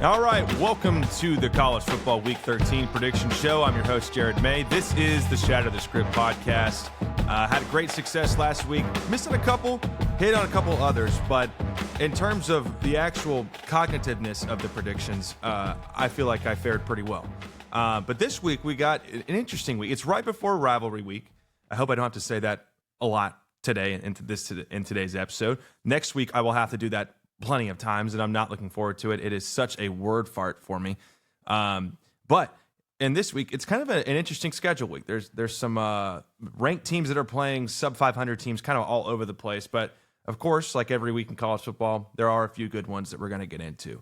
All right, welcome to the College Football Week 13 Prediction Show. I'm your host, Jared May. This is the Shatter the Script podcast. Had a great success last week. Missing a couple, hit on a couple others, but in terms of the actual cognitiveness of the predictions, I feel like I fared pretty well. But this week, we got an interesting week. It's right before rivalry week. I hope I don't have to say that a lot today in today's episode. Next week, I will have to do that plenty of times, and I'm not looking forward to it. It is such a word fart for me. But in this week, it's kind of an interesting schedule week. There's some ranked teams that are playing sub 500 teams kind of all over the place. But of course, like every week in college football, there are a few good ones that we're going to get into.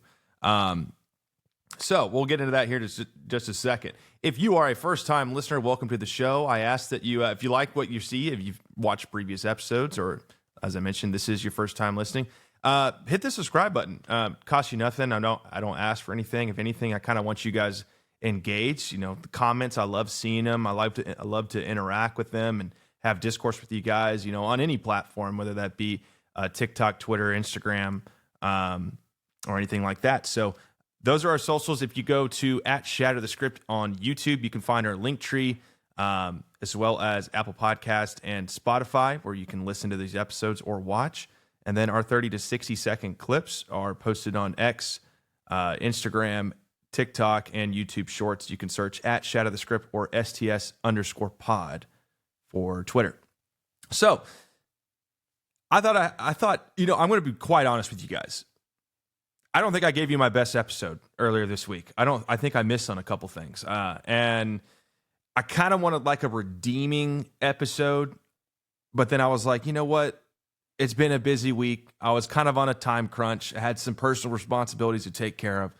So we'll get into that here just a second. If you are a first-time listener, welcome to the show. I ask that you, if you like what you see, if you've watched previous episodes, or as I mentioned, this is your first time listening, hit the subscribe button. Costs you nothing. I don't ask for anything. If anything, I kind of want you guys engaged. You know, the comments, I love seeing them. I love to interact with them and have discourse with you guys, you know, on any platform, whether that be TikTok, Twitter, Instagram, or anything like that. So those are our socials. If you go to @Shatter the Script on YouTube, you can find our link tree, as well as Apple Podcast and Spotify, where you can listen to these episodes or watch. And then our 30 to 60 second clips are posted on X, Instagram, TikTok, and YouTube Shorts. You can search @Shatter the Script or STS_pod for Twitter. So I thought, you know, I'm going to be quite honest with you guys. I don't think I gave you my best episode earlier this week. I think I missed on a couple things. And I kind of wanted like a redeeming episode, but then I was like, you know what? It's been a busy week. I was kind of on a time crunch. I had some personal responsibilities to take care of.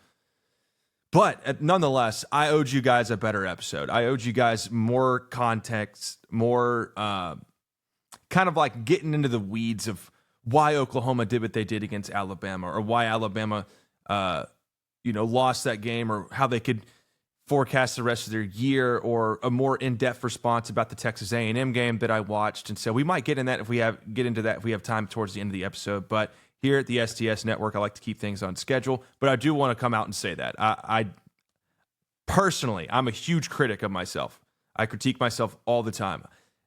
But nonetheless, I owed you guys a better episode. I owed you guys more context, more kind of like getting into the weeds of why Oklahoma did what they did against Alabama, or why Alabama, lost that game, or how they could forecast the rest of their year, or a more in-depth response about the Texas A&M game that I watched. And so we might get into that if we have time towards the end of the episode. But here at the STS Network, I like to keep things on schedule. But I do want to come out and say that I personally, I'm a huge critic of myself. I critique myself all the time.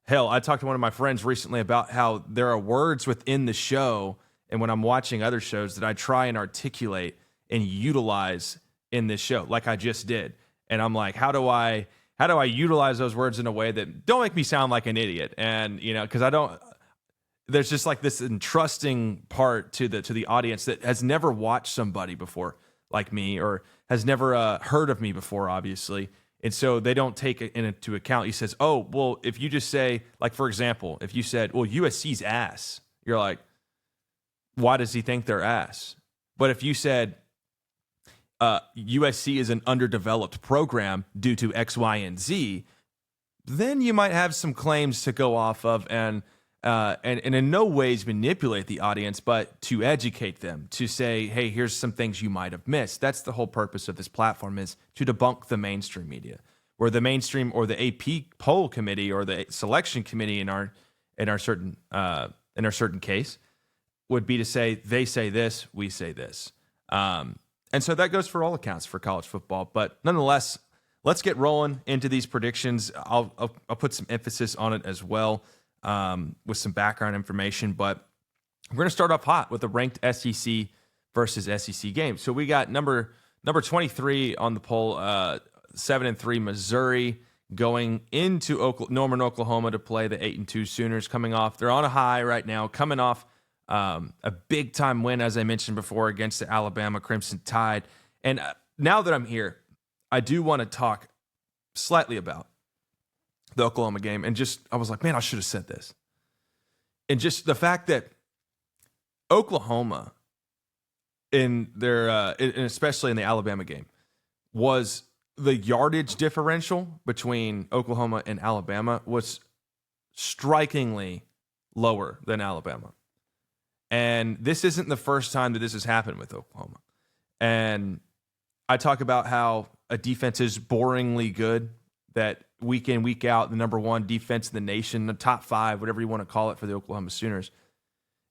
Hell, I talked to one of my friends recently about how there are words within the show, and when I'm watching other shows, that I try and articulate and utilize in this show, like I just did. And I'm like, how do I utilize those words in a way that don't make me sound like an idiot? And, you know, because there's just like this entrusting part to the audience that has never watched somebody before like me, or has never heard of me before, obviously. And so they don't take it into account. He says, oh, well, if you just say, like, for example, if you said, well, USC's ass, you're like, why does he think they're ass? But if you said, USC is an underdeveloped program due to X, Y, and Z, then you might have some claims to go off of, and in no ways manipulate the audience, but to educate them, to say, hey, here's some things you might have missed. That's the whole purpose of this platform, is to debunk the mainstream media, where the mainstream, or the AP poll committee, or the selection committee in our certain case, would be to say, they say this, we say this. And so that goes for all accounts for college football. But nonetheless, let's get rolling into these predictions. I'll put some emphasis on it as well, with some background information. But we're going to start off hot with the ranked SEC versus SEC game. So we got number 23 on the poll, 7-3 Missouri, going into Norman, Oklahoma, to play the 8-2 Sooners. They're on a high right now, coming off a big-time win, as I mentioned before, against the Alabama Crimson Tide. And now that I'm here, I do want to talk slightly about the Oklahoma game. And I was like, man, I should have said this. And just the fact that Oklahoma, in their, and especially in the Alabama game, was the yardage differential between Oklahoma and Alabama was strikingly lower than Alabama. And this isn't the first time that this has happened with Oklahoma. And I talk about how a defense is boringly good, that week in, week out, the number one defense in the nation, the top five, whatever you want to call it, for the Oklahoma Sooners.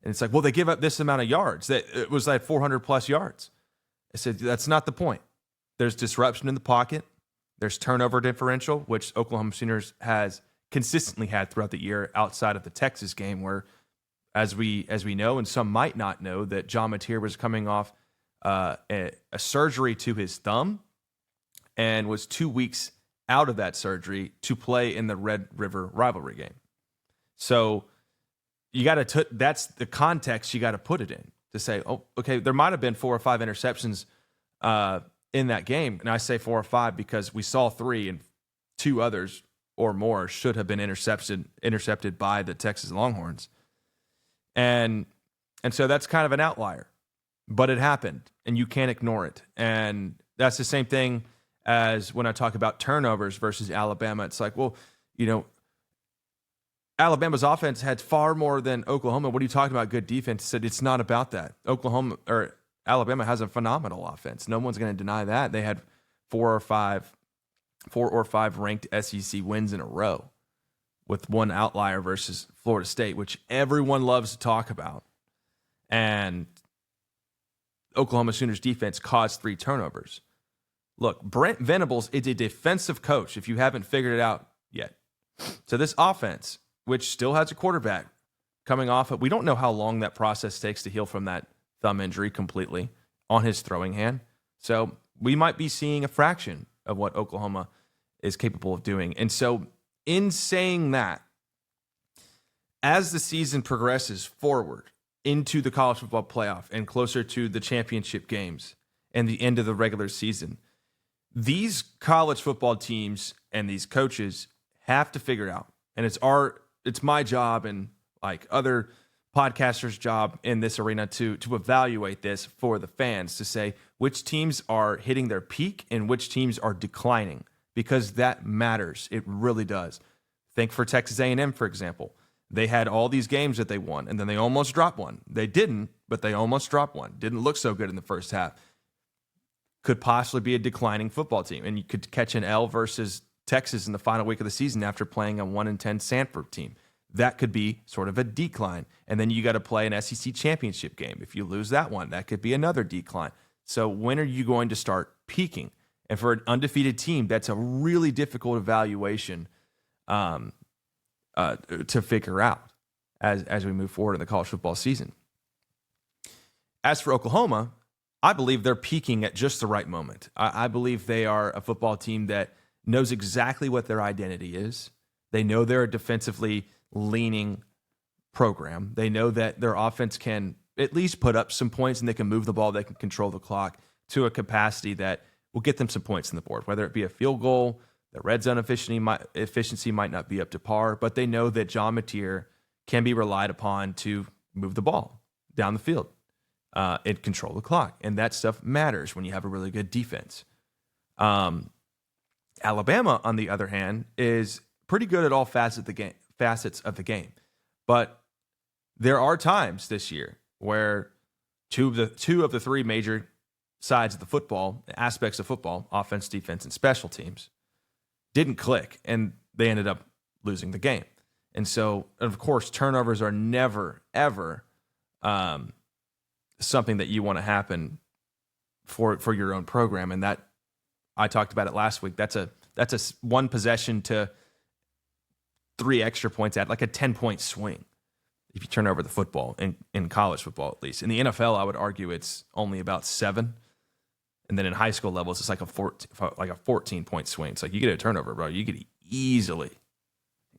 And it's like, well, they give up this amount of yards. That it was like 400 plus yards. I said, that's not the point. There's disruption in the pocket. There's turnover differential, which Oklahoma Sooners has consistently had throughout the year outside of the Texas game where, as we know, and some might not know, that John Mateer was coming off a surgery to his thumb and was 2 weeks out of that surgery to play in the Red River rivalry game. So you got to that's the context you got to put it in to say, oh, okay, there might have been 4 or 5 interceptions in that game. And I say 4 or 5 because we saw 3 and 2 others or more should have been intercepted by the Texas Longhorns. And so that's kind of an outlier, but it happened and you can't ignore it. And that's the same thing as when I talk about turnovers versus Alabama. It's like, well, Alabama's offense had far more than Oklahoma. What are you talking about? Good defense. He said it's not about that. Alabama has a phenomenal offense. No one's going to deny that. They had 4 or 5 ranked SEC wins in a row, with one outlier versus Florida State, which everyone loves to talk about. And Oklahoma Sooners defense caused 3 turnovers. Look, Brent Venables is a defensive coach, if you haven't figured it out yet. So this offense, which still has a quarterback coming off of, we don't know how long that process takes to heal from that thumb injury completely on his throwing hand. So we might be seeing a fraction of what Oklahoma is capable of doing. And so in saying that, as the season progresses forward into the college football playoff and closer to the championship games and the end of the regular season, these college football teams and these coaches have to figure out, and it's my job and like other podcasters' job in this arena to evaluate this for the fans, to say which teams are hitting their peak and which teams are declining, because that matters. It really does. Think for Texas A&M, for example. They had all these games that they won, and then they almost dropped one. They didn't, but they almost dropped one. Didn't look so good in the first half. Could possibly be a declining football team, and you could catch an L versus Texas in the final week of the season after playing a 1-10 Sanford team. That could be sort of a decline. And then you got to play an SEC championship game. If you lose that one, that could be another decline. So when are you going to start peaking? And for an undefeated team, that's a really difficult evaluation to figure out as we move forward in the college football season. As for Oklahoma, I believe they're peaking at just the right moment. I believe they are a football team that knows exactly what their identity is. They know they're a defensively leaning program. They know that their offense can at least put up some points and they can move the ball, they can control the clock to a capacity that will get them some points on the board, whether it be a field goal. The red zone efficiency might not be up to par, but they know that John Mateer can be relied upon to move the ball down the field and control the clock. And that stuff matters when you have a really good defense. Alabama, on the other hand, is pretty good at all facets of the game. But there are times this year where two of the 3 major sides of the football, aspects of football, offense, defense, and special teams, didn't click, and they ended up losing the game. And so, of course, turnovers are never, ever something that you want to happen for your own program. And that, I talked about it last week, that's a 1 possession to 3 extra points at like a 10-point swing if you turn over the football in college football, at least. In the NFL, I would argue it's only about 7. And then in high school levels, it's like a 14-point swing. It's like you get a turnover, bro, you could easily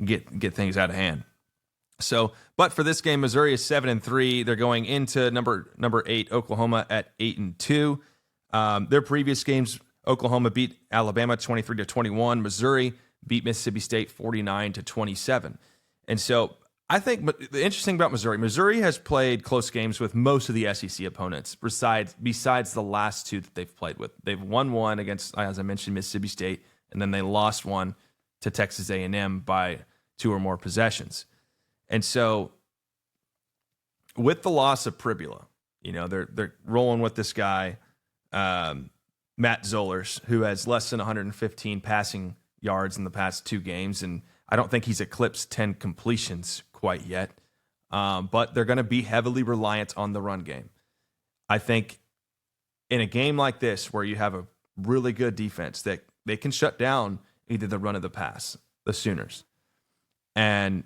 get things out of hand. So, but for this game, Missouri is 7-3. They're going into number 8, Oklahoma, at 8-2. Their previous games, Oklahoma beat Alabama 23-21. Missouri beat Mississippi State 49-27. And so I think the interesting about Missouri has played close games with most of the SEC opponents besides the last 2 that they've played with. They've won one against, as I mentioned, Mississippi State, and then they lost one to Texas A&M by 2 or more possessions. And so with the loss of Pribula, they're rolling with this guy, Matt Zollers, who has less than 115 passing yards in the past 2 games, and I don't think he's eclipsed 10 completions quite yet. But they're going to be heavily reliant on the run game. I think in a game like this where you have a really good defense that they can shut down either the run or the pass, the Sooners. And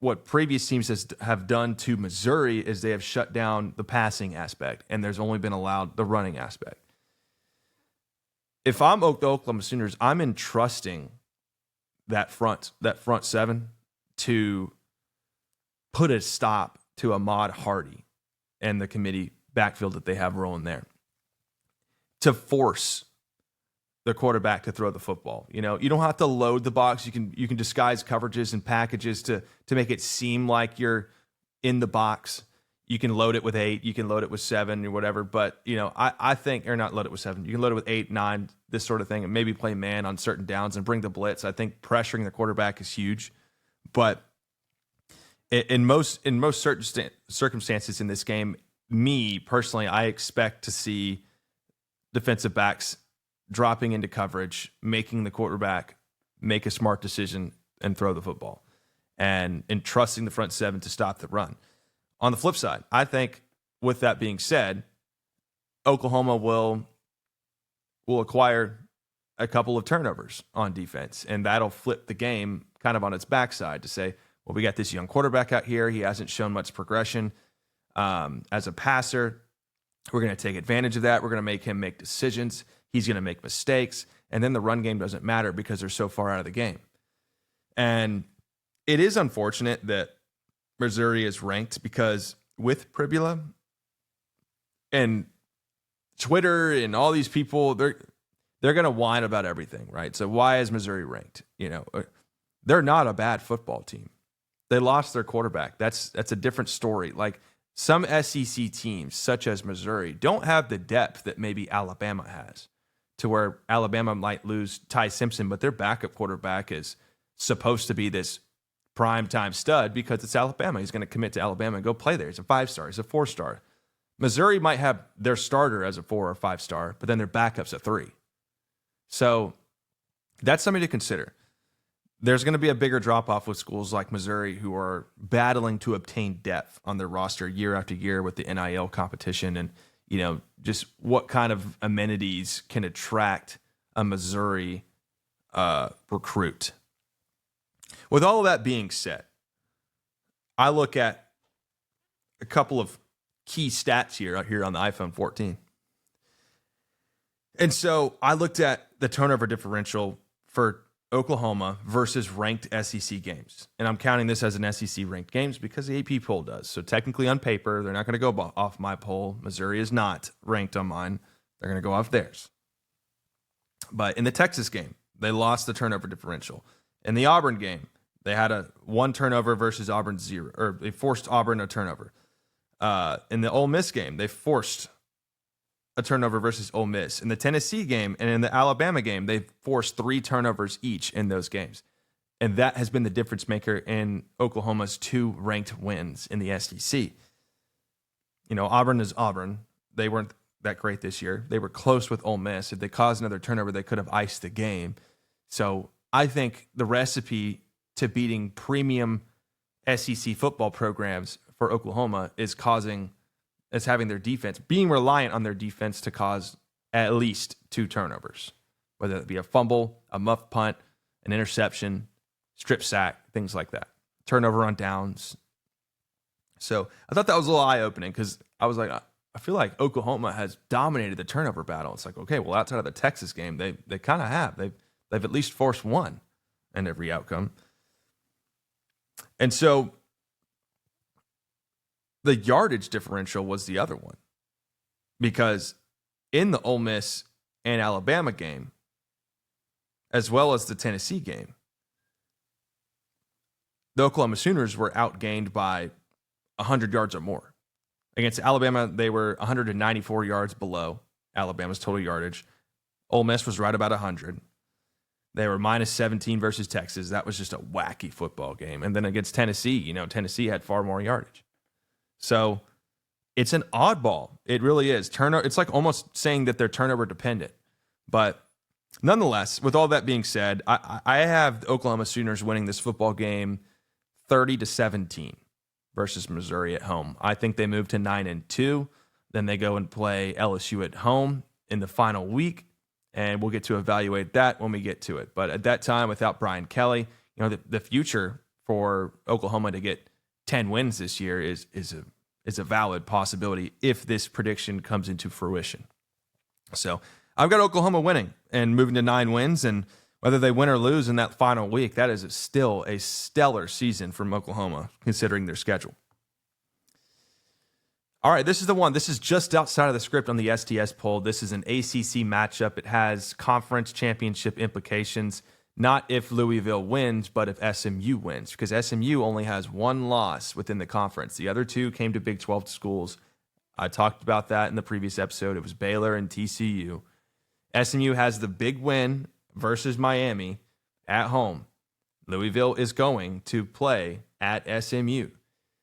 what previous teams have done to Missouri is they have shut down the passing aspect, and there's only been allowed the running aspect. If I'm the Oklahoma Sooners, I'm entrusting that front seven to put a stop to Ahmad Hardy and the committee backfield that they have rolling there, to force the quarterback to throw the football. You don't have to load the box. You can disguise coverages and packages to make it seem like you're in the box. You can load it with 8, you can load it with 7 or whatever. But I think, or not load it with 7. You can load it with 8, 9, this sort of thing, and maybe play man on certain downs and bring the blitz. I think pressuring the quarterback is huge. But in most certain circumstances in this game, me personally, I expect to see defensive backs dropping into coverage, making the quarterback make a smart decision and throw the football, and entrusting the front seven to stop the run. On the flip side, I think, with that being said, Oklahoma will acquire a couple of turnovers on defense, and that'll flip the game kind of on its backside to say, well, we got this young quarterback out here. He hasn't shown much progression as a passer. We're going to take advantage of that. We're going to make him make decisions. He's going to make mistakes. And then the run game doesn't matter because they're so far out of the game. And it is unfortunate that Missouri is ranked, because with Pribula and Twitter and all these people, they're going to whine about everything, right? So why is Missouri ranked? They're not a bad football team. They lost their quarterback. That's a different story. Like, some SEC teams, such as Missouri, don't have the depth that maybe Alabama has, to where Alabama might lose Ty Simpson, but their backup quarterback is supposed to be this primetime stud because it's Alabama. He's going to commit to Alabama and go play there. He's a 5-star. He's a 4-star. Missouri might have their starter as a 4 or 5-star, but then their backup's a 3. So that's something to consider. There's going to be a bigger drop-off with schools like Missouri, who are battling to obtain depth on their roster year after year with the NIL competition, and just what kind of amenities can attract a Missouri recruit. With all of that being said, I look at a couple of key stats here on the iPhone 14. And so I looked at the turnover differential for Oklahoma versus ranked SEC games. And I'm counting this as an SEC ranked games because the AP poll does. So technically on paper, they're not going to go off my poll. Missouri is not ranked on mine. They're going to go off theirs. But in the Texas game, they lost the turnover differential. In the Auburn game, they had a 1 turnover versus Auburn 0, or they forced Auburn a turnover. In the Ole Miss game, they forced a turnover versus Ole Miss. In the Tennessee game and in the Alabama game, they forced 3 turnovers each in those games. And that has been the difference maker in Oklahoma's 2 ranked wins in the SEC. Auburn is Auburn. They weren't that great this year. They were close with Ole Miss. If they caused another turnover, they could have iced the game. So I think the recipe to beating premium SEC football programs for Oklahoma is having their defense, being reliant on their defense to cause at least 2 turnovers, whether it be a fumble, a muff punt, an interception, strip sack, things like that. Turnover on downs. So I thought that was a little eye-opening, because I was like, I feel like Oklahoma has dominated the turnover battle. It's like, okay, well, outside of the Texas game, they kind of have. They've at least forced 1 in every outcome. And so the yardage differential was the other one, because in the Ole Miss and Alabama game, as well as the Tennessee game, the Oklahoma Sooners were outgained by 100 yards or more. Against Alabama, they were 194 yards below Alabama's total yardage. Ole Miss was right about 100. They were minus 17 versus Texas. That was just a wacky football game. And then against Tennessee, Tennessee had far more yardage. So it's an oddball. It really is. It's like almost saying that they're turnover dependent. But nonetheless, with all that being said, I have the Oklahoma Sooners winning this football game 30-17 versus Missouri at home. I think they move to 9-2. Then they go and play LSU at home in the final week, and we'll get to evaluate that when we get to it. But at that time, without Brian Kelly, the future for Oklahoma to get 10 wins this year is a valid possibility if this prediction comes into fruition. So I've got Oklahoma winning and moving to 9 wins, and whether they win or lose in that final week, that is still a stellar season from Oklahoma, considering their schedule. All right, this is the one. This is just outside of the script on the STS poll. This is an ACC matchup. It has conference championship implications, not if Louisville wins, but if SMU wins, because SMU only has 1 loss within the conference. The other 2 came to Big 12 schools. I talked about that in the previous episode. It was Baylor and TCU. SMU has the big win versus Miami at home. Louisville is going to play at SMU.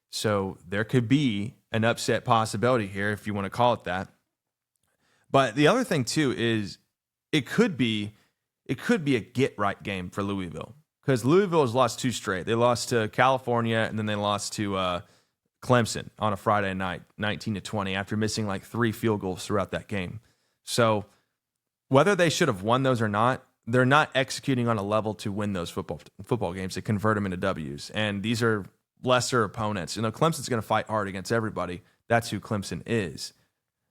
So there could be an upset possibility here, if you want to call it that. But the other thing, too, is it could be a get-right game for Louisville, because Louisville has lost 2 straight. They lost to California, and then they lost to Clemson on a Friday night, 19-20, after missing like 3 field goals throughout that game. So whether they should have won those or not, they're not executing on a level to win those football games, to convert them into W's. And these are lesser opponents. Clemson's going to fight hard against everybody. That's who Clemson is.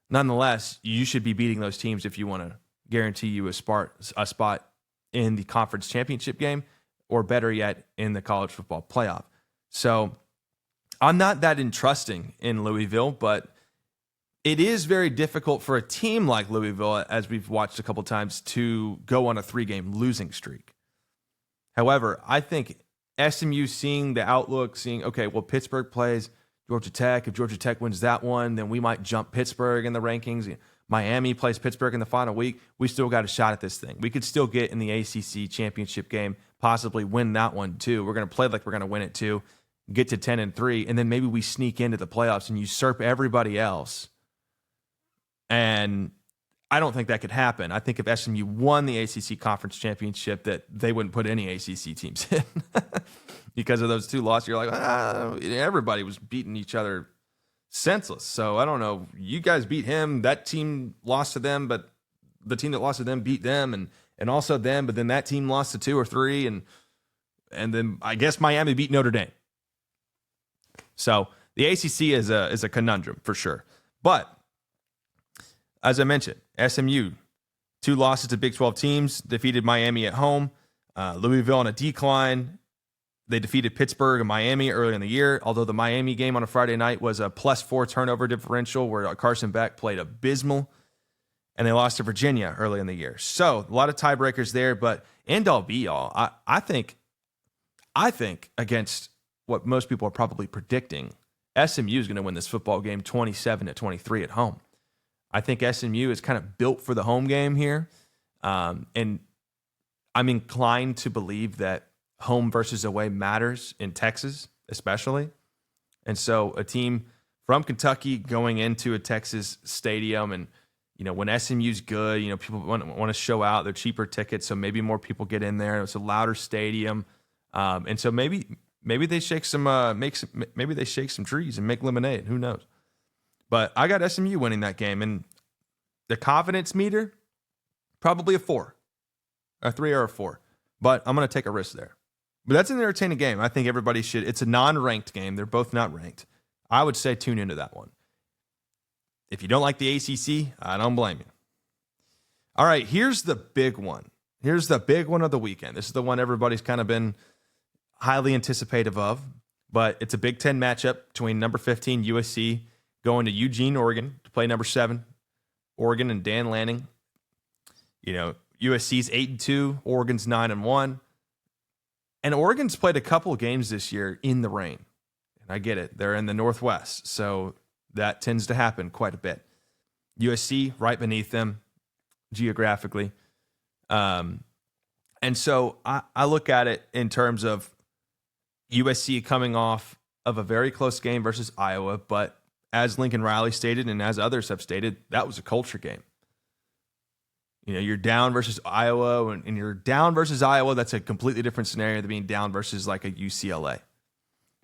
Nonetheless, you should be beating those teams if you want to guarantee you a spot in the conference championship game, or better yet, in the college football playoff. So I'm not that entrusting in Louisville, but it is very difficult for a team like Louisville, as we've watched a couple times, to go on a 3-game losing streak. However, I think SMU seeing the outlook, okay, well, Pittsburgh plays Georgia Tech. If Georgia Tech wins that one, then we might jump Pittsburgh in the rankings. Miami plays Pittsburgh in the final week. We still got a shot at this thing. We could still get in the ACC championship game, possibly win that one too. We're going to play like we're going to win it too, get to 10-3, and then maybe we sneak into the playoffs and usurp everybody else. And I don't think that could happen. I think if SMU won the ACC conference championship, that they wouldn't put any ACC teams in because of those 2 losses. You're like, everybody was beating each other senseless. So I don't know. You guys beat him. That team lost to them, but the team that lost to them beat them, and also them. But then that team lost to 2 or 3, and then I guess Miami beat Notre Dame. So the ACC is a conundrum for sure. But as I mentioned, SMU, 2 losses to Big 12 teams, defeated Miami at home. Louisville on a decline. They defeated Pittsburgh and Miami earlier in the year, although the Miami game on a Friday night was a +4 turnover differential where Carson Beck played abysmal, and they lost to Virginia early in the year. So a lot of tiebreakers there, but end all be all, I think against what most people are probably predicting, SMU is going to win this football game 27-23 at home. I think SMU is kind of built for the home game here. And I'm inclined to believe that home versus away matters in Texas, especially. And so a team from Kentucky going into a Texas stadium, and, when SMU's good, people want to show out. They're cheaper tickets, so maybe more people get in there. It's a louder stadium. And so maybe they shake some trees and make lemonade. Who knows? But I got SMU winning that game, and the confidence meter, probably a 4, a 3 or a 4. But I'm going to take a risk there. But that's an entertaining game. I think everybody should. It's a non-ranked game. They're both not ranked. I would say tune into that one. If you don't like the ACC, I don't blame you. All right, here's the big one. Here's the big one of the weekend. This is the one everybody's kind of been highly anticipative of. But it's a Big Ten matchup between number 15 USC going to Eugene, Oregon, to play number 7, Oregon and Dan Lanning. USC's 8-2, Oregon's 9-1. And Oregon's played a couple of games this year in the rain. And I get it. They're in the Northwest, so that tends to happen quite a bit. USC right beneath them geographically. And so I look at it in terms of USC coming off of a very close game versus Iowa, but as Lincoln Riley stated and as others have stated, that was a culture game. You're down versus Iowa, and you're down versus Iowa. That's a completely different scenario than being down versus like a UCLA.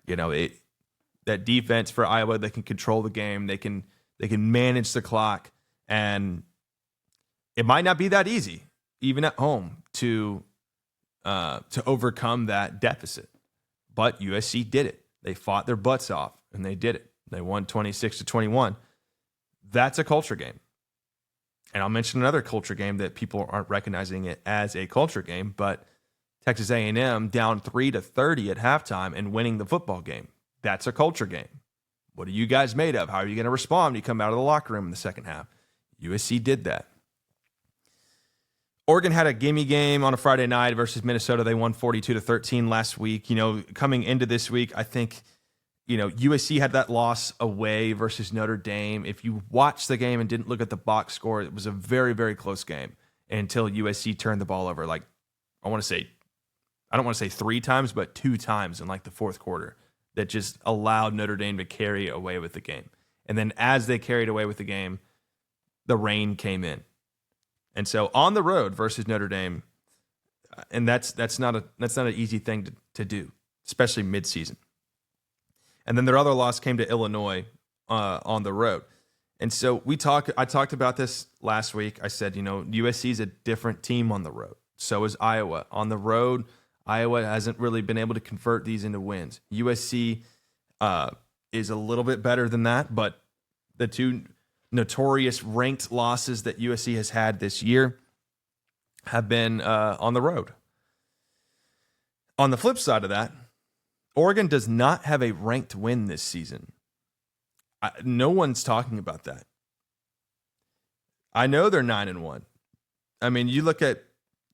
That defense for Iowa, they can control the game. They can They can manage the clock, and it might not be that easy, even at home, to overcome that deficit. But USC did it. They fought their butts off, and they did it. They won 26-21. That's a culture game. And I'll mention another culture game that people aren't recognizing it as a culture game, but Texas A&M down 3-30 at halftime and winning the football game. That's a culture game. What are you guys made of? How are you going to respond when you come out of the locker room in the second half? USC did that. Oregon had a gimme game on a Friday night versus Minnesota. They won 42-13 last week. Coming into this week, I think, USC had that loss away versus Notre Dame. If you watched the game and didn't look at the box score, it was a very, very close game until USC turned the ball over. I don't want to say 3 times, but 2 times in the fourth quarter that just allowed Notre Dame to carry away with the game. And then as they carried away with the game, the rain came in. And so on the road versus Notre Dame, and that's not an easy thing to do, especially midseason. And then their other loss came to Illinois on the road. And so I talked about this last week. I said, USC is a different team on the road. So is Iowa. On the road, Iowa hasn't really been able to convert these into wins. USC is a little bit better than that, but the 2 notorious ranked losses that USC has had this year have been on the road. On the flip side of that, Oregon does not have a ranked win this season. No one's talking about that. I know they're 9-1. I mean, you look at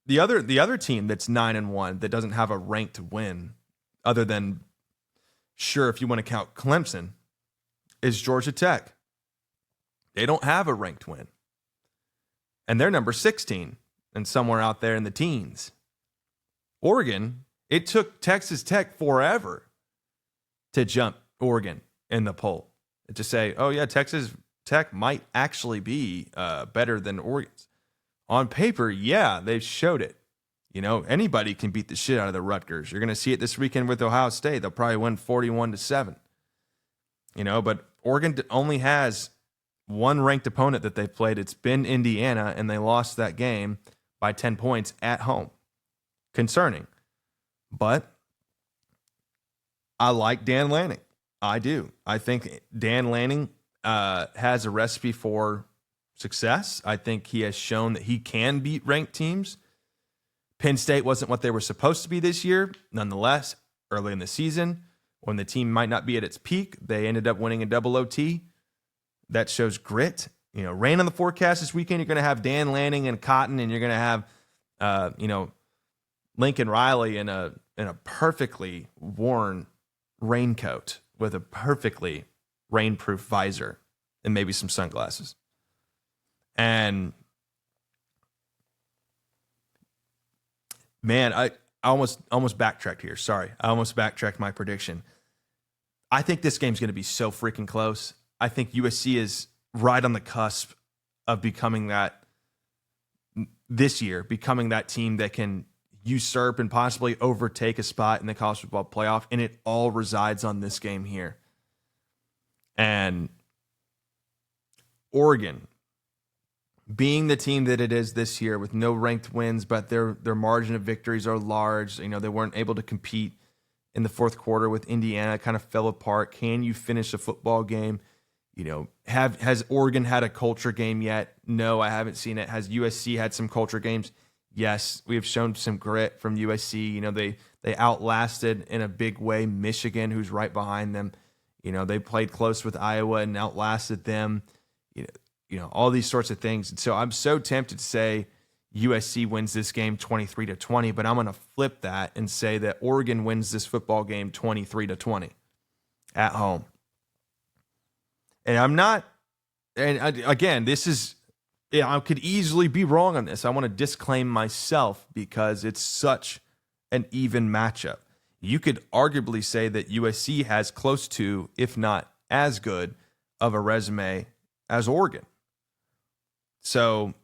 the other team that's 9-1 that doesn't have a ranked win, other than, sure, if you want to count Clemson, is Georgia Tech. They don't have a ranked win. And they're number 16 and somewhere out there in the teens. Oregon, it took Texas Tech forever to jump Oregon in the poll. To say, oh yeah, Texas Tech might actually be better than Oregon. On paper, yeah, they've showed it. Anybody can beat the shit out of the Rutgers. You're going to see it this weekend with Ohio State. They'll probably win 41-7. But Oregon only has one ranked opponent that they've played. It's been Indiana, and they lost that game by 10 points at home. Concerning. But I like Dan Lanning. I do. I think Dan Lanning has a recipe for success. I think he has shown that he can beat ranked teams. Penn State wasn't what they were supposed to be this year. Nonetheless, early in the season, when the team might not be at its peak, they ended up winning a double OT. That shows grit. Rain on the forecast this weekend. You're going to have Dan Lanning and Cotton, and you're going to have, Lincoln Riley in a perfectly worn raincoat with a perfectly rainproof visor and maybe some sunglasses. And man, I almost backtracked here. Sorry. I almost backtracked my prediction. I think this game's going to be so freaking close. I think USC is right on the cusp of becoming that team that can usurp and possibly overtake a spot in the college football playoff, and it all resides on this game here. And Oregon, being the team that it is this year with no ranked wins, but their margin of victories are large. They weren't able to compete in the fourth quarter with Indiana. It kind of fell apart. Can you finish a football game? Has Oregon had a culture game yet? No, I haven't seen it. Has USC had some culture games? Yes, we have shown some grit from USC. They outlasted in a big way Michigan, who's right behind them. They played close with Iowa and outlasted them. All these sorts of things. And so I'm so tempted to say USC wins this game 23-20, but I'm going to flip that and say that Oregon wins this football game 23-20 at home. And I'm not, again, this is, I could easily be wrong on this. I want to disclaim myself because it's such an even matchup. You could arguably say that USC has close to, if not as good, of a resume as Oregon. So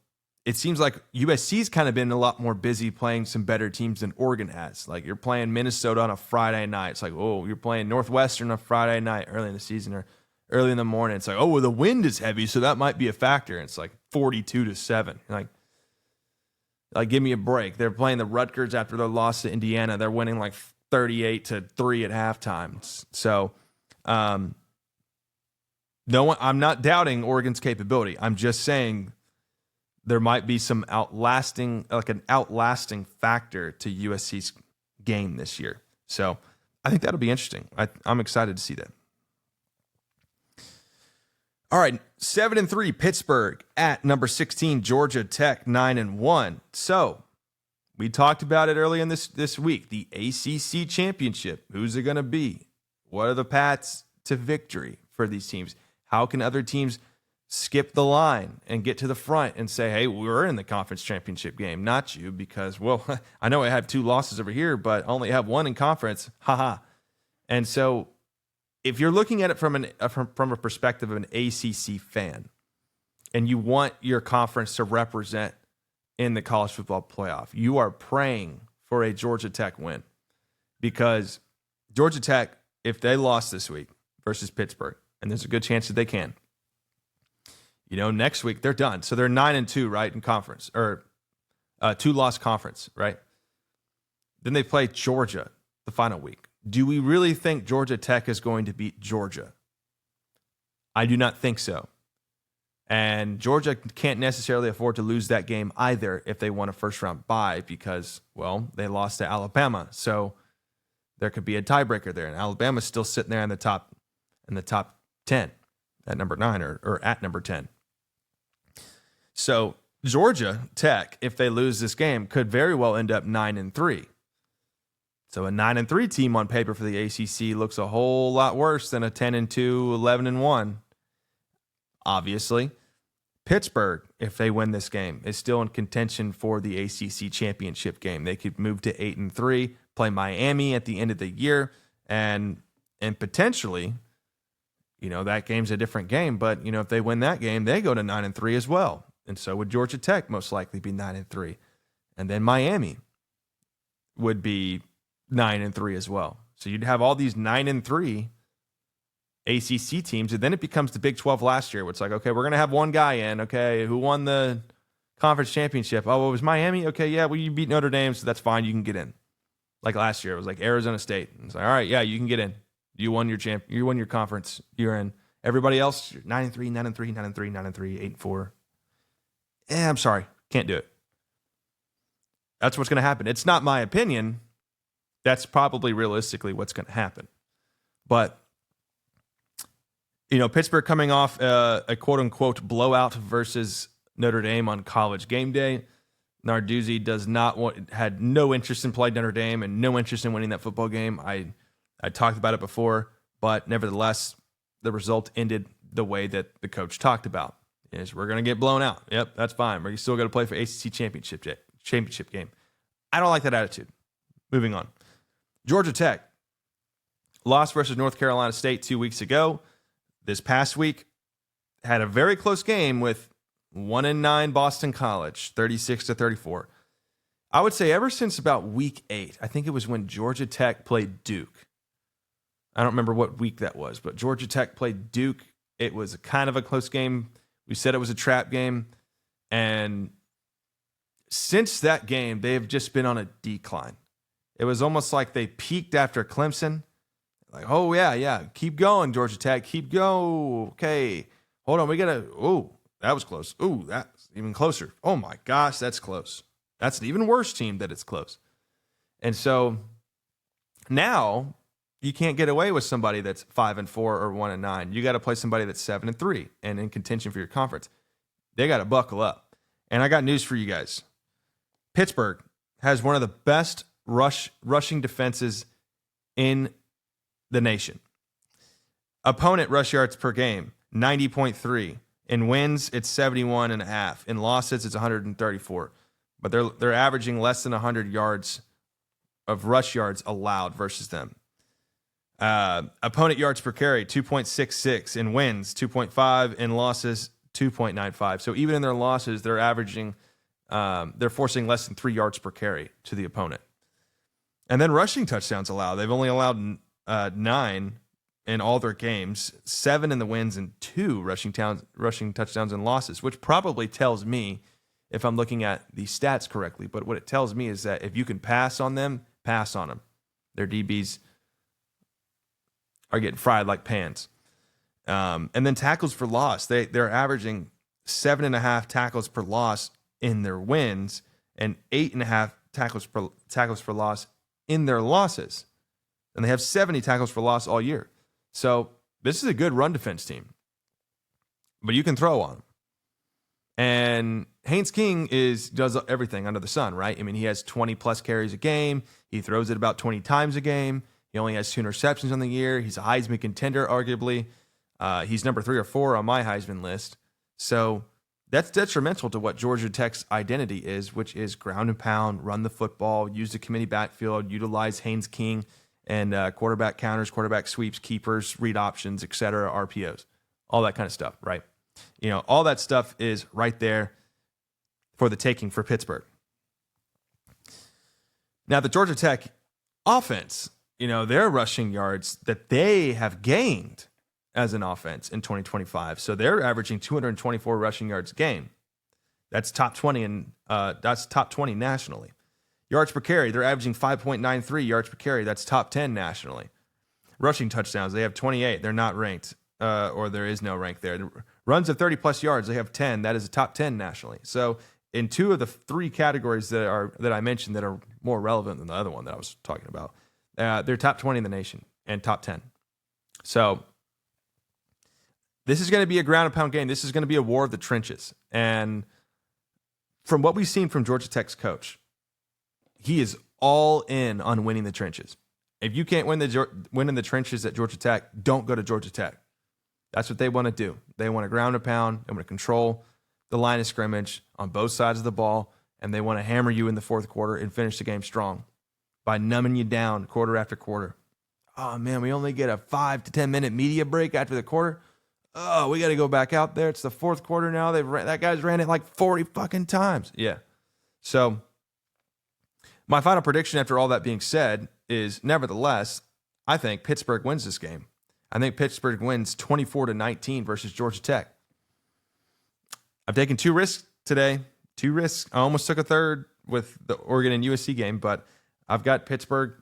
it seems like USC's kind of been a lot more busy playing some better teams than Oregon has. Like you're playing Minnesota on a Friday night. It's like, oh, you're playing Northwestern on a Friday night early in the season, or early in the morning. It's like, oh, well, the wind is heavy, so that might be a factor. And it's like 42-7. Like, give me a break. They're playing the Rutgers after their loss to Indiana. They're winning like 38-3 at halftime. So, I'm not doubting Oregon's capability. I'm just saying there might be some outlasting factor to USC's game this year. So I think that'll be interesting. I'm excited to see that. All right, 7-3 Pittsburgh at number 16 Georgia Tech 9-1. So we talked about it early in this week. The ACC championship. Who's it going to be? What are the paths to victory for these teams? How can other teams skip the line and get to the front and say, hey, we're in the conference championship game, not you, because, well, I know I have 2 losses over here, but I only have 1 in conference. Haha. And so if you're looking at it from a perspective of an ACC fan and you want your conference to represent in the college football playoff, you are praying for a Georgia Tech win, because Georgia Tech, if they lost this week versus Pittsburgh, and there's a good chance that they can, next week they're done. So they're 9-2, right, in conference, or 2-loss conference, right? Then they play Georgia the final week. Do we really think Georgia Tech is going to beat Georgia? I do not think so. And Georgia can't necessarily afford to lose that game either if they want a first-round bye, because, well, they lost to Alabama. So there could be a tiebreaker there. And Alabama's still sitting there in the top 10 at number 9 or at number 10. So Georgia Tech, if they lose this game, could very well end up 9-3. So a 9-3 team on paper for the ACC looks a whole lot worse than a 10-2, 11-1. Obviously, Pittsburgh, if they win this game, is still in contention for the ACC championship game. They could move to 8-3, play Miami at the end of the year, and potentially, that game's a different game. But if they win that game, they go to 9-3 as well. And so would Georgia Tech most likely be 9-3, and then Miami would be 9-3 as well. So you'd have all these 9-3 ACC teams, and then it becomes the Big 12 last year, where it's like, okay, we're going to have one guy in, okay, who won the conference championship? Oh, it was Miami? Okay, yeah, well, you beat Notre Dame, so that's fine, you can get in. Like last year, it was like Arizona State. It's like, all right, yeah, you can get in. You won your conference, you're in. Everybody else, 9-3, 9-3, 9-3, 9-3, 8-4. I'm sorry, can't do it. That's what's going to happen. It's not my opinion. That's probably realistically what's going to happen. But, Pittsburgh coming off a quote-unquote blowout versus Notre Dame on College game day. Narduzzi had no interest in playing Notre Dame and no interest in winning that football game. I talked about it before, but nevertheless, the result ended the way that the coach talked about. Is we're going to get blown out. Yep, that's fine. We're still going to play for ACC championship game. I don't like that attitude. Moving on. Georgia Tech lost versus North Carolina State 2 weeks ago. This past week had a very close game with 1-9 Boston College, 36-34. I would say ever since about week 8, I think it was when Georgia Tech played Duke. I don't remember what week that was, but Georgia Tech played Duke. It was kind of a close game. We said it was a trap game. And since that game, they've just been on a decline. It was almost like they peaked after Clemson. Like, oh, yeah, keep going, Georgia Tech. Keep going. Okay, hold on. We got to, that was close. That's even closer. Oh, my gosh, that's close. That's an even worse team that it's close. And so now you can't get away with somebody that's 5-4 or 1-9. You got to play somebody that's 7-3 and in contention for your conference. They got to buckle up. And I got news for you guys. Pittsburgh has one of the best rushing defenses in the nation. Opponent rush yards per game, 90.3. In wins, it's 71.5. In losses, it's 134. But they're averaging less than 100 yards of rush yards allowed versus them. Opponent yards per carry, 2.66. In wins, 2.5. In losses, 2.95. So even in their losses, they're averaging, they're forcing less than 3 yards per carry to the opponent. And then rushing touchdowns allowed. They've only allowed 9 in all their games, 7 in the wins and 2 rushing touchdowns and losses, which probably tells me, if I'm looking at the stats correctly, but what it tells me is that if you can pass on them, pass on them. Their DBs are getting fried like pans. And then tackles for loss. They're averaging 7.5 tackles per loss in their wins and 8.5 tackles for loss in their losses. And they have 70 tackles for loss all year. So this is a good run defense team. But you can throw on them. And Haynes King does everything under the sun, right? I mean, he has 20 plus carries a game. He throws it about 20 times a game. He only has 2 interceptions on the year. He's a Heisman contender, arguably. He's number 3 or 4 on my Heisman list. So that's detrimental to what Georgia Tech's identity is, which is ground and pound, run the football, use the committee backfield, utilize Haynes King and quarterback counters, quarterback sweeps, keepers, read options, etc., RPOs, all that kind of stuff, right? All that stuff is right there for the taking for Pittsburgh. Now, the Georgia Tech offense, their rushing yards that they have gained as an offense in 2025. So they're averaging 224 rushing yards a game. That's top 20 that's top 20 nationally. Yards per carry, they're averaging 5.93 yards per carry. That's top 10 nationally. Rushing touchdowns, they have 28. They're not ranked, or there is no rank there. Runs of 30-plus yards, they have 10. That is a top 10 nationally. So in 2 of the 3 categories that I mentioned that are more relevant than the other one that I was talking about, they're top 20 in the nation and top 10. So this is going to be a ground and pound game. This is going to be a war of the trenches. And from what we've seen from Georgia Tech's coach, he is all in on winning the trenches. If you can't win in the trenches at Georgia Tech, don't go to Georgia Tech. That's what they want to do. They want to ground and pound. They want to control the line of scrimmage on both sides of the ball, and they want to hammer you in the fourth quarter and finish the game strong by numbing you down quarter after quarter. Oh, man, we only get a 5 to 10 minute media break after the quarter. Oh, we got to go back out there. It's the fourth quarter now. That guy's ran it like 40 fucking times. Yeah. So my final prediction after all that being said is, nevertheless, I think Pittsburgh wins this game. I think Pittsburgh wins 24-19 versus Georgia Tech. I've taken 2 risks today. 2 risks. I almost took a third with the Oregon and USC game, but I've got Pittsburgh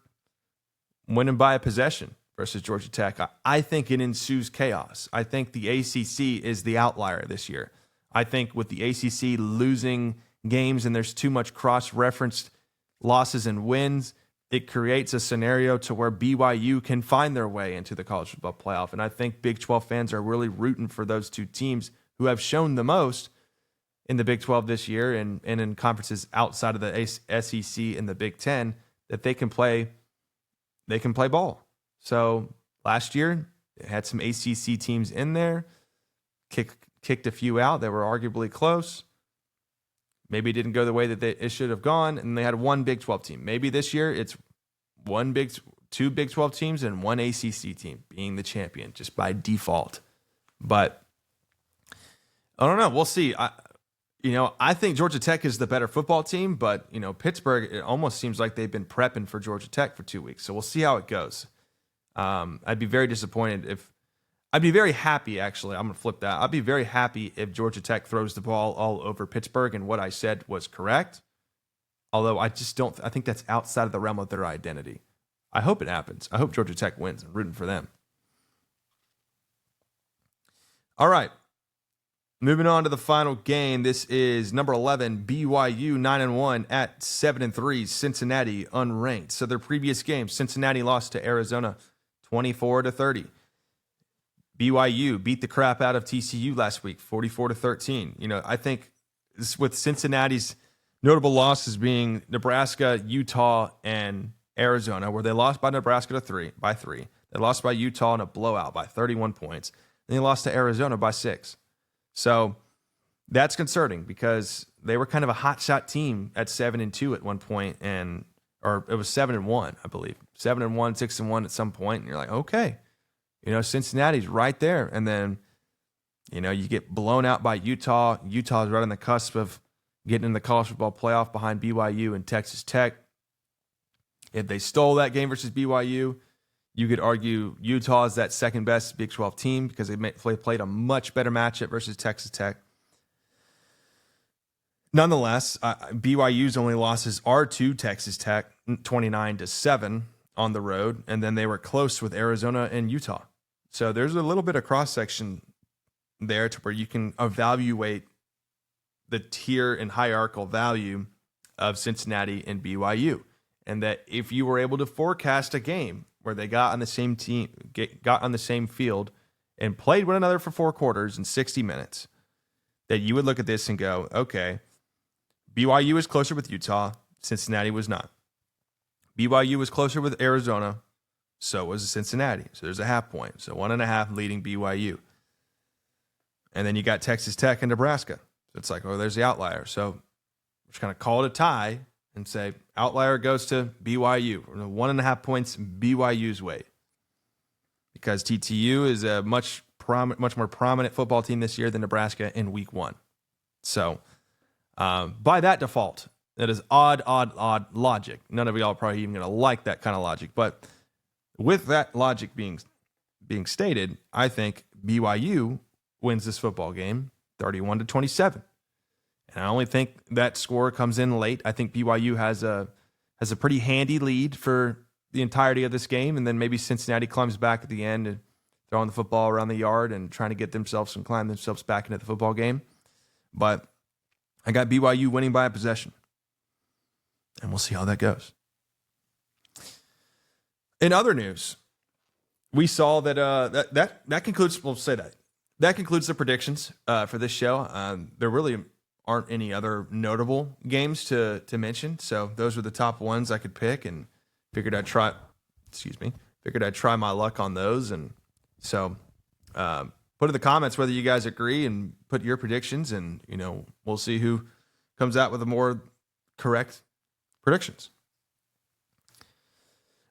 winning by a possession versus Georgia Tech. I think it ensues chaos. I think the ACC is the outlier this year. I think with the ACC losing games and there's too much cross-referenced losses and wins, it creates a scenario to where BYU can find their way into the college football playoff. And I think Big 12 fans are really rooting for those 2 teams who have shown the most in the Big 12 this year and in conferences outside of the SEC and the Big 10 that they can play ball. So last year, it had some ACC teams in there, kicked a few out that were arguably close. Maybe it didn't go the way that it should have gone, and they had 1 Big 12 team. Maybe this year it's 2 Big 12 teams and 1 ACC team being the champion just by default. But I don't know. We'll see. I think Georgia Tech is the better football team, but Pittsburgh, it almost seems like they've been prepping for Georgia Tech for 2 weeks. So we'll see how it goes. I'd be very disappointed I'd be very happy, actually. I'm going to flip that. I'd be very happy if Georgia Tech throws the ball all over Pittsburgh and what I said was correct. Although I think that's outside of the realm of their identity. I hope it happens. I hope Georgia Tech wins. I'm rooting for them. All right. Moving on to the final game. This is number 11, BYU 9-1 at 7-3, Cincinnati unranked. So their previous game, Cincinnati lost to Arizona 24-30. BYU beat the crap out of TCU last week, 44-13. I think with Cincinnati's notable losses being Nebraska, Utah, and Arizona, where they lost by Nebraska by 3. They lost by Utah in a blowout by 31 points. And they lost to Arizona by 6. So that's concerning because they were kind of a hotshot team at 7-2 at one point, or it was 7-1, I believe. 7-1, 6-1 at some point, and you're like, okay. Cincinnati's right there. And then, you get blown out by Utah. Utah's right on the cusp of getting in the college football playoff behind BYU and Texas Tech. If they stole that game versus BYU, You could argue Utah is that second best Big 12 team because they played a much better matchup versus Texas Tech. Nonetheless, BYU's only losses are to Texas Tech, 29-7 on the road, and then they were close with Arizona and Utah. So there's a little bit of cross-section there to where you can evaluate the tier and hierarchical value of Cincinnati and BYU. And that if you were able to forecast a game where they got on the same team, got on the same field and played one another for 4 quarters and 60 minutes, that you would look at this and go, okay, BYU is closer with Utah, Cincinnati was not. BYU was closer with Arizona, so was Cincinnati. So there's a half point. So 1.5 leading BYU. And then you got Texas Tech and Nebraska. So it's like, oh, there's the outlier. So we're just going to call it a tie and say outlier goes to BYU. 1.5 points BYU's way. Because TTU is a much more prominent football team this year than Nebraska in week 1. So by that default, that is odd logic. None of y'all are probably even going to like that kind of logic. But with that logic being stated, I think BYU wins this football game 31-27. And I only think that score comes in late. I think BYU has a pretty handy lead for the entirety of this game, and then maybe Cincinnati climbs back at the end and throwing the football around the yard and trying to get themselves and climb themselves back into the football game. But I got BYU winning by a possession. And we'll see how that goes. In other news, we saw that that concludes. We'll say that concludes the predictions for this show. There really aren't any other notable games to mention, so those were the top ones I could pick, and figured I'd try. Figured I'd try my luck on those, and so put in the comments whether you guys agree and put your predictions, and we'll see who comes out with the more correct predictions.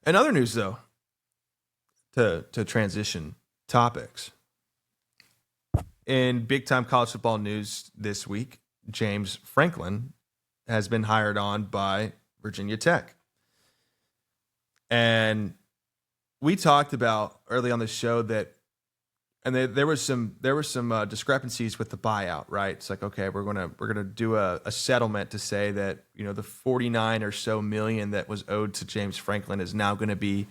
In other news, though, to transition topics, in big-time college football news this week, James Franklin has been hired on by Virginia Tech. And we talked about early on the show that, and there was some discrepancies with the buyout, right? It's like, okay, we're gonna do a settlement to say that the 49 or so million that was owed to James Franklin is now going to be,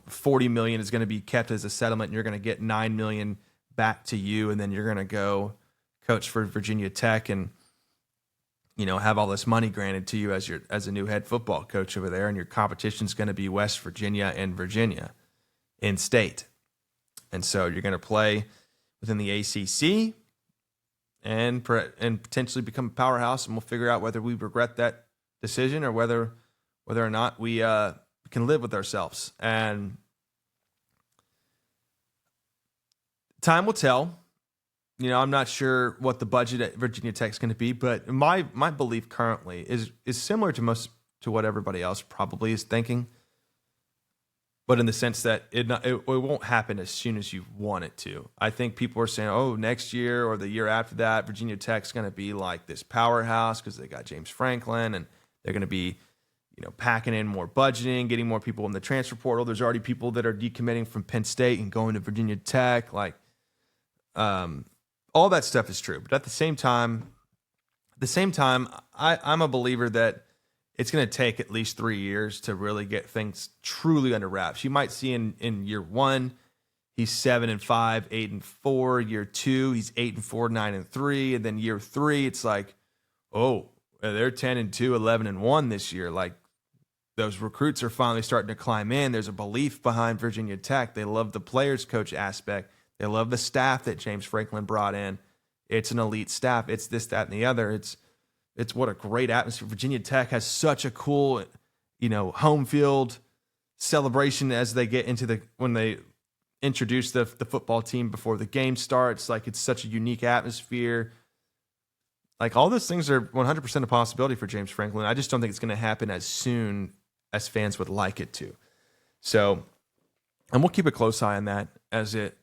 40 million is going to be kept as a settlement, and you're going to get 9 million back to you, and then you're going to go coach for Virginia Tech and have all this money granted to you as a new head football coach over there, and your competition is going to be West Virginia and Virginia in state. And so you're going to play within the ACC and potentially become a powerhouse, and we'll figure out whether we regret that decision or whether or not we can live with ourselves. And time will tell. I'm not sure what the budget at Virginia Tech is going to be, but my belief currently is similar to what everybody else probably is thinking. But in the sense that it won't happen as soon as you want it to. I think people are saying, oh, next year or the year after that, Virginia Tech's going to be like this powerhouse because they got James Franklin, and they're going to be, packing in more budgeting, getting more people in the transfer portal. There's already people that are decommitting from Penn State and going to Virginia Tech. All that stuff is true. But at the same time, I'm a believer that it's going to take at least 3 years to really get things truly under wraps. You might see in year 1, he's 7-5, 8-4. Year 2, he's 8-4, 9-3. And then year 3, it's like, oh, they're 10-2, 11-1 this year. Like, those recruits are finally starting to climb in. There's a belief behind Virginia Tech. They love the players coach aspect. They love the staff that James Franklin brought in. It's an elite staff. It's this, that, and the other. It's what a great atmosphere. Virginia Tech has such a cool, home field celebration as they get into when they introduce the football team before the game starts. Like, it's such a unique atmosphere. Like, all those things are 100% a possibility for James Franklin. I just don't think it's going to happen as soon as fans would like it to. So, and we'll keep a close eye on that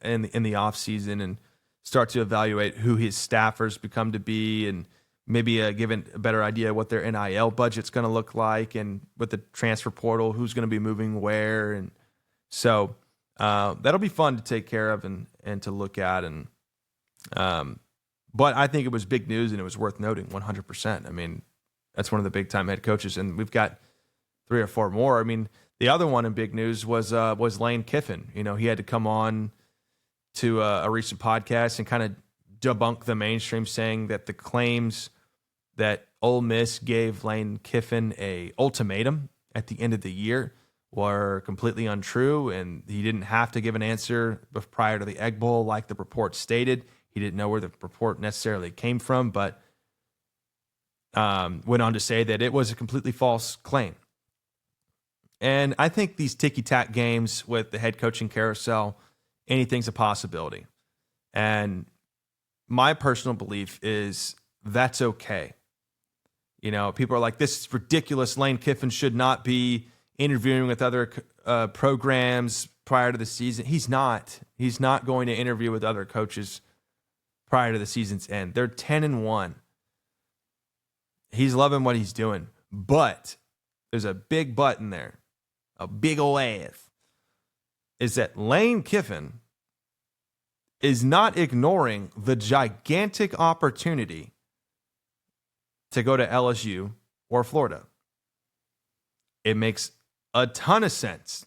in the off season and start to evaluate who his staffers become to be, and maybe given a better idea of what their NIL budget's going to look like, and with the transfer portal, who's going to be moving where. And so that'll be fun to take care of and to look at. And but I think it was big news, and it was worth noting 100%. I mean, that's one of the big time head coaches, and we've got 3 or 4 more. I mean, the other one in big news was Lane Kiffin. You know, he had to come on to a recent podcast and kind of debunk the mainstream, saying that the claims that Ole Miss gave Lane Kiffin a ultimatum at the end of the year were completely untrue, and he didn't have to give an answer prior to the Egg Bowl like the report stated. He didn't know where the report necessarily came from, but went on to say that it was a completely false claim. And I think these ticky-tack games with the head coaching carousel, anything's a possibility. And my personal belief is that's okay. You know, people are like, this is ridiculous. Lane Kiffin should not be interviewing with other programs prior to the season. He's not. He's not going to interview with other coaches prior to the season's end. They're 10-1. He's loving what he's doing. But there's a big but in there. A big ol' ass. Is that Lane Kiffin is not ignoring the gigantic opportunity to go to LSU or Florida. It makes a ton of sense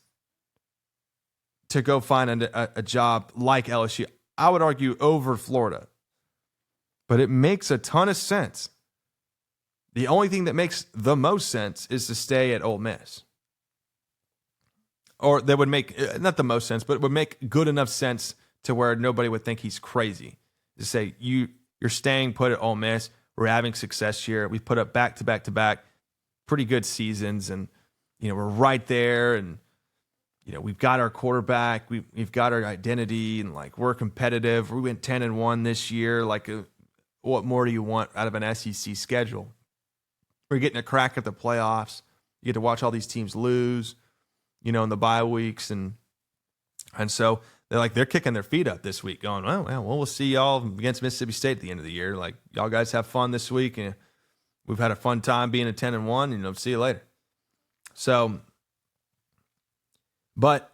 to go find a job like LSU. I would argue over Florida. But it makes a ton of sense. The only thing that makes the most sense is to stay at Ole Miss. Or that would make, not the most sense, but it would make good enough sense to where nobody would think he's crazy. To say, you're staying put at Ole Miss. We're having success here. We've put up back-to-back-to-back pretty good seasons. And, you know, we're right there. And, you know, we've got our quarterback. We've got our identity. And, like, we're competitive. We went 10-1 this year. Like, what more do you want out of an SEC schedule? We're getting a crack at the playoffs. You get to watch all these teams lose, you know, in the bye weeks. And so they're kicking their feet up this week going, well, we'll see y'all against Mississippi State at the end of the year. Like, y'all guys have fun this week. And we've had a fun time being at 10-1, you know, see you later. So, but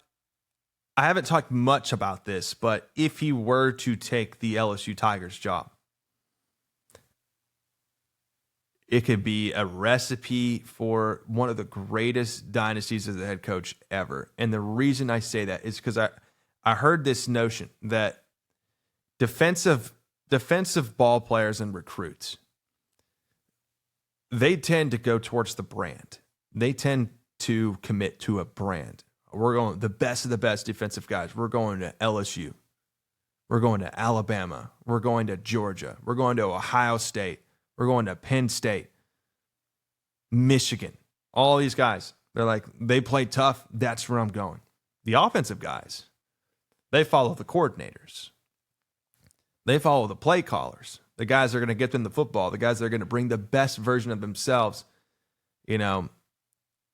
I haven't talked much about this, but if he were to take the LSU Tigers job, it could be a recipe for one of the greatest dynasties as a head coach ever. And the reason I say that is because I heard this notion that defensive ball players and recruits, they tend to go towards the brand. They tend to commit to a brand. We're going the best of the best defensive guys. We're going to LSU. We're going to Alabama. We're going to Georgia. We're going to Ohio State. We're going to Penn State, Michigan. All these guys, they're like, they play tough. That's where I'm going. The offensive guys, they follow the coordinators. They follow the play callers. The guys that are going to get them the football. The guys that are going to bring the best version of themselves, you know,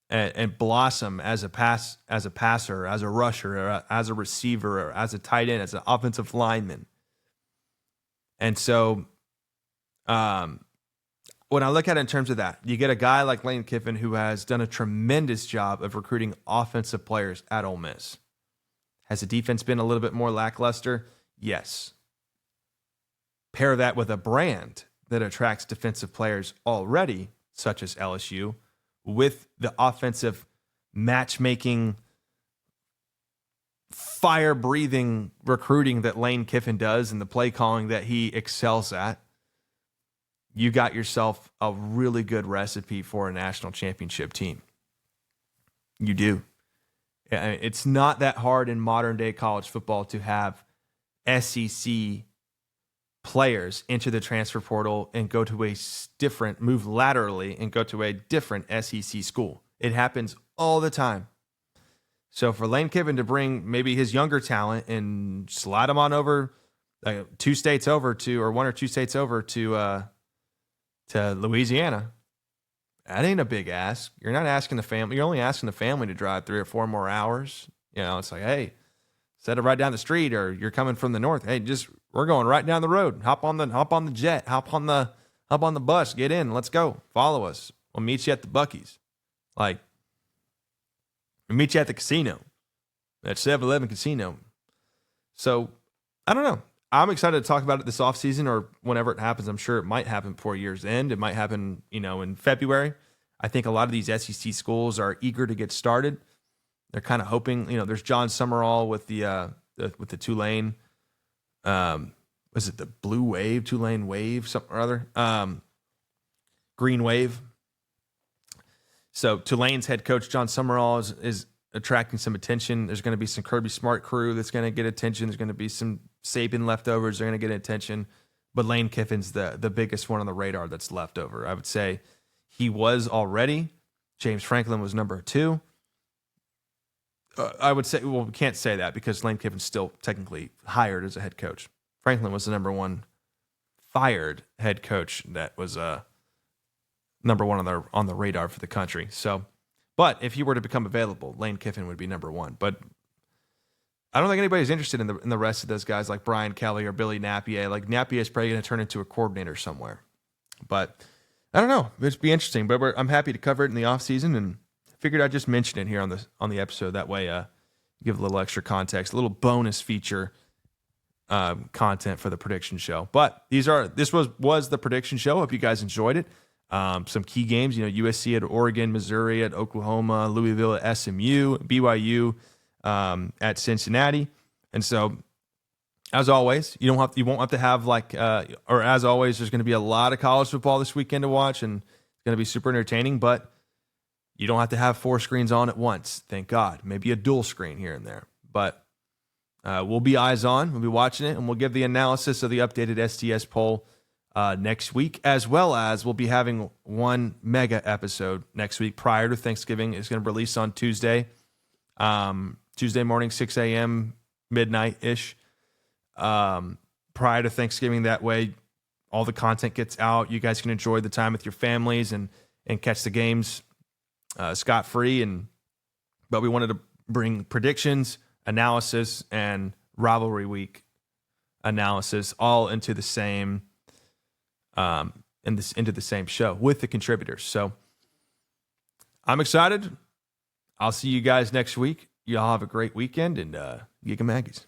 and blossom as a passer, as a rusher, or as a receiver, or as a tight end, as an offensive lineman. And so, when I look at it in terms of that, you get a guy like Lane Kiffin who has done a tremendous job of recruiting offensive players at Ole Miss. Has the defense been a little bit more lackluster? Yes. Pair that with a brand that attracts defensive players already, such as LSU, with the offensive matchmaking, fire-breathing recruiting that Lane Kiffin does and the play calling that he excels at. You got yourself a really good recipe for a national championship team. You do. It's not that hard in modern day college football to have SEC players enter the transfer portal and go to move laterally and go to a different SEC school. It happens all the time. So for Lane Kiffin to bring maybe his younger talent and slide them on over, one or two states over to Louisiana, that ain't a big ask. You're not asking the family. You're only asking the family to drive 3 or 4 more hours. You know, it's like, hey, instead of right down the street, or you're coming from the north, hey, we're going right down the road. Hop on the jet. Hop on the hop on the bus, get in, let's go, follow us. We'll meet you at the Buc-ee's. Like, we'll meet you at the casino, at 7-Eleven Casino. So, I don't know. I'm excited to talk about it this offseason or whenever it happens. I'm sure it might happen before year's end. It might happen, in February. I think a lot of these SEC schools are eager to get started. They're kind of hoping, there's John Summerall with the Tulane. Was it the Blue Wave, Tulane Wave, something or other? Green Wave. So Tulane's head coach, John Summerall, is attracting some attention. There's going to be some Kirby Smart crew that's going to get attention. There's going to be some Saban leftovers. They're going to get attention. But Lane Kiffin's the biggest one on the radar that's left over. I would say he was already. James Franklin was number 2. I would say, we can't say that because Lane Kiffin's still technically hired as a head coach. Franklin was the number 1 fired head coach that was number 1 on the radar for the country. So, but if he were to become available, Lane Kiffin would be number 1. But I don't think anybody's interested in the rest of those guys like Brian Kelly or Billy Napier. Like Napier is probably going to turn into a coordinator somewhere. But I don't know. It'd be interesting. But I'm happy to cover it in the offseason, and figured I'd just mention it here on the episode. That way, give a little extra context, a little bonus feature content for the prediction show. But this was the prediction show. Hope you guys enjoyed it. Some key games, USC at Oregon, Missouri at Oklahoma, Louisville at SMU, BYU at Cincinnati. And so, as always, you won't have to have or as always, there's going to be a lot of college football this weekend to watch, and it's going to be super entertaining. But you don't have to have 4 screens on at once. Thank God. Maybe a dual screen here and there. But we'll be eyes on. We'll be watching it, and we'll give the analysis of the updated STS poll next week, as well as we'll be having one mega episode next week prior to Thanksgiving. It's going to release on Tuesday morning, 6 a.m., midnight-ish, prior to Thanksgiving. That way, all the content gets out. You guys can enjoy the time with your families and catch the games scot-free. But we wanted to bring predictions, analysis, and rivalry week analysis all into the same into the same show with the contributors. So I'm excited. I'll see you guys next week. Y'all have a great weekend, and Geek 'em Aggies.